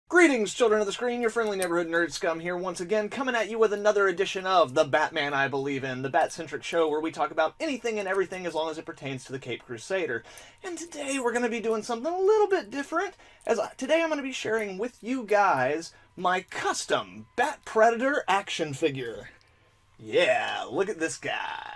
Greetings, children of the screen, your friendly neighborhood nerd scum here once again, coming at you with another edition of The Batman I Believe In, the Bat-centric show where we talk about anything and everything as long as it pertains to the Caped Crusader. And today we're going to be doing something a little bit different, as today I'm going to be sharing with you guys my custom Bat Predator action figure. Yeah, look at this guy.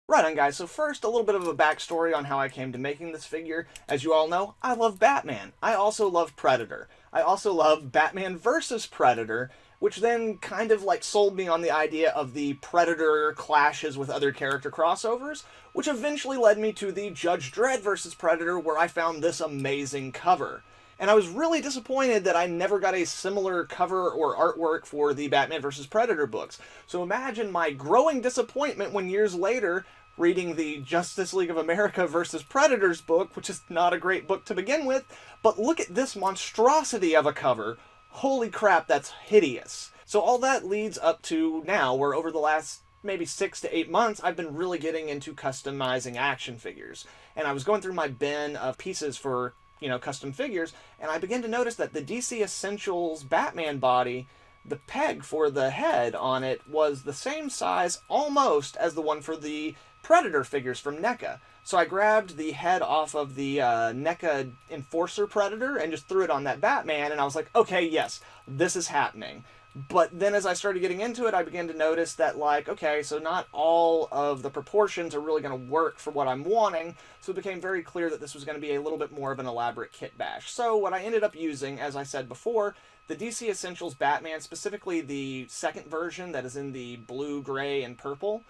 Right on, guys. So first, a little bit of a backstory on how I came to making this figure. As you all know, I love Batman. I also love Predator. I also love Batman vs. Predator, which then kind of like sold me on the idea of the Predator clashes with other character crossovers, which eventually led me to the Judge Dredd vs. Predator, where I found this amazing cover. And I was really disappointed that I never got a similar cover or artwork for the Batman vs. Predator books. So imagine my growing disappointment when years later, reading the Justice League of America vs. Predators book, which is not a great book to begin with, but look at this monstrosity of a cover. Holy crap, that's hideous. So all that leads up to now, where over the last maybe 6 to 8 months, I've been really getting into customizing action figures. And I was going through my bin of pieces for custom figures, and I began to notice that the DC Essentials Batman body, the peg for the head on it was the same size almost as the one for the Predator figures from NECA. So I grabbed the head off of the NECA Enforcer Predator and just threw it on that Batman, and I was like, okay, yes, this is happening. But then as I started getting into it, I began to notice that, okay, so not all of the proportions are really going to work for what I'm wanting, so it became very clear that this was going to be a little bit more of an elaborate kit bash. So what I ended up using, as I said before, the DC Essentials Batman, specifically the second version that is in the blue, gray, and purple.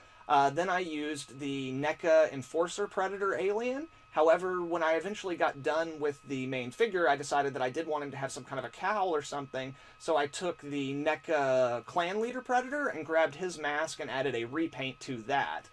Then I used the NECA Enforcer Predator Alien. However, when I eventually got done with the main figure, I decided that I did want him to have some kind of a cowl or something, so I took the NECA Clan Leader Predator and grabbed his mask and added a repaint to that.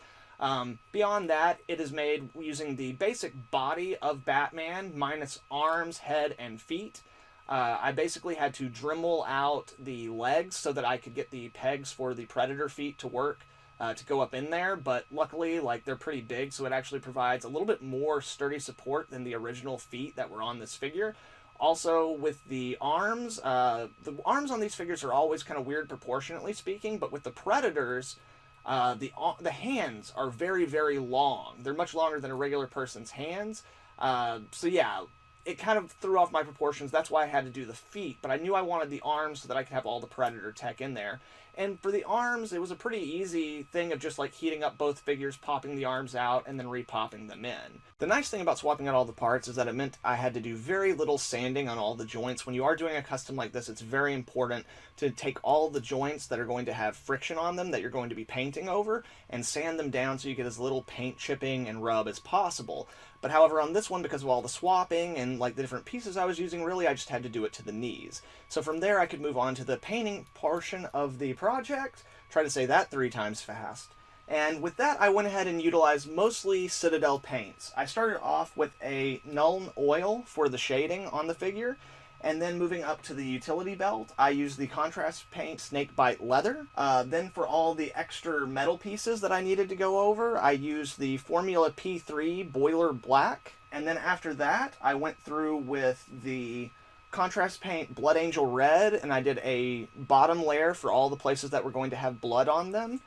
Beyond that, it is made using the basic body of Batman, minus arms, head, and feet. I basically had to Dremel out the legs so that I could get the pegs for the Predator feet to work. To go up in there, but luckily, they're pretty big, so it actually provides a little bit more sturdy support than the original feet that were on this figure. Also, with the arms on these figures are always kind of weird proportionately speaking, but with the Predators, the hands are very, very long. They're much longer than a regular person's hands. So yeah, it kind of threw off my proportions. That's why I had to do the feet, but I knew I wanted the arms so that I could have all the Predator tech in there. And for the arms, it was a pretty easy thing of just heating up both figures, popping the arms out, and then repopping them in. The nice thing about swapping out all the parts is that it meant I had to do very little sanding on all the joints. When you are doing a custom like this, it's very important to take all the joints that are going to have friction on them that you're going to be painting over and sand them down so you get as little paint chipping and rub as possible. But however, on this one, because of all the swapping and the different pieces I was using, really I just had to do it to the knees. So from there I could move on to the painting portion of the project. Try to say that 3 times fast. And with that, I went ahead and utilized mostly Citadel paints. I started off with a Nuln Oil for the shading on the figure, and then moving up to the utility belt, I used the contrast paint Snakebite Leather. Then for all the extra metal pieces that I needed to go over, I used the Formula P3 Boiler Black. And then after that, I went through with the contrast paint Blood Angel Red, and I did a bottom layer for all the places that were going to have blood on them.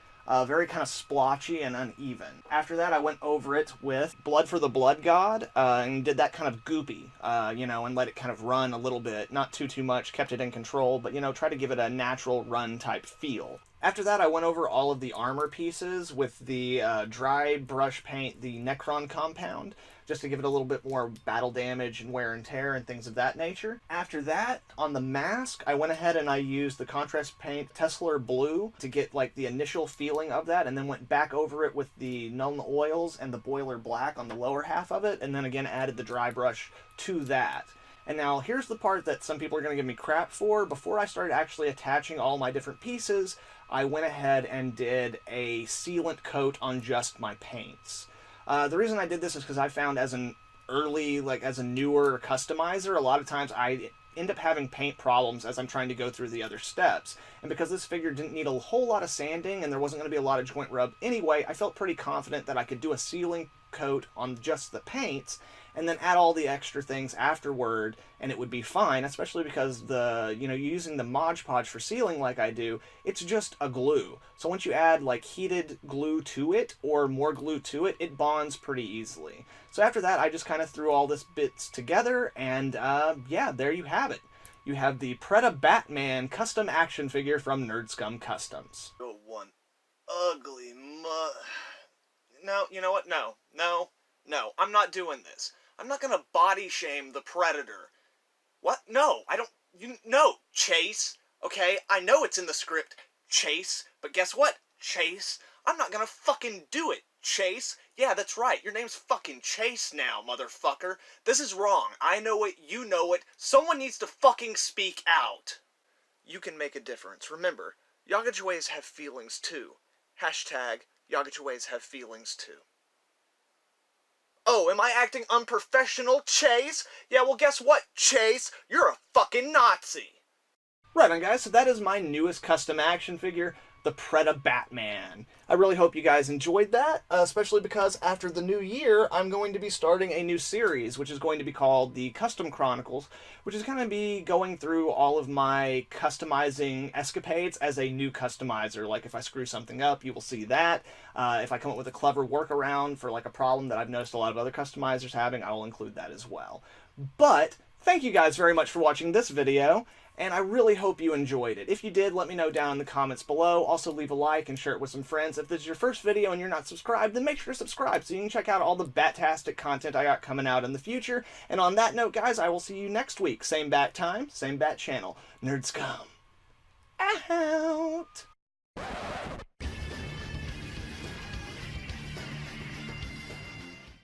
Very kind of splotchy and uneven. After that, I went over it with Blood for the Blood God, and did that kind of goopy, and let it kind of run a little bit. Not too much, kept it in control, but, try to give it a natural run type feel. After that, I went over all of the armor pieces with the dry brush paint, the Necron Compound, just to give it a little bit more battle damage and wear and tear and things of that nature. After that, on the mask, I went ahead and I used the contrast paint Tesla Blue to get the initial feeling of that, and then went back over it with the Nuln Oils and the Boiler Black on the lower half of it, and then again added the dry brush to that. And now here's the part that some people are going to give me crap for. Before I started actually attaching all my different pieces, I went ahead and did a sealant coat on just my paints. The reason I did this is because I found as an early, as a newer customizer, a lot of times I end up having paint problems as I'm trying to go through the other steps. And because this figure didn't need a whole lot of sanding and there wasn't going to be a lot of joint rub anyway, I felt pretty confident that I could do a sealing coat on just the paints and then add all the extra things afterward and it would be fine, especially because using the Mod Podge for sealing like I do, it's just a glue. So once you add like heated glue to it or more glue to it, it bonds pretty easily. So after that, I just kind of threw all this bits together and yeah, there you have it. You have the Preda Batman custom action figure from NerdScum Customs. Oh, one ugly No, you know what? No. I'm not doing this. I'm not gonna body shame the Predator. What? No, I don't. No, Chase. Okay, I know it's in the script, Chase. But guess what, Chase? I'm not gonna fucking do it, Chase. Yeah, that's right. Your name's fucking Chase now, motherfucker. This is wrong. I know it. You know it. Someone needs to fucking speak out. You can make a difference. Remember, Yagachues have feelings too. Hashtag Yagachues have feelings too. Oh, am I acting unprofessional, Chase? Yeah, well, guess what, Chase? You're a fucking Nazi. Right on, guys, so that is my newest custom action figure, the Preda Batman. I really hope you guys enjoyed that, especially because after the new year, I'm going to be starting a new series, which is going to be called the Custom Chronicles, which is going to be going through all of my customizing escapades as a new customizer. Like, if I screw something up, you will see that. If I come up with a clever workaround for, like, a problem that I've noticed a lot of other customizers having, I will include that as well. But thank you guys very much for watching this video, and I really hope you enjoyed it. If you did, let me know down in the comments below. Also, leave a like and share it with some friends. If this is your first video and you're not subscribed, then make sure to subscribe so you can check out all the Bat-tastic content I got coming out in the future. And on that note, guys, I will see you next week. Same bat time, same bat channel. NerdScum out.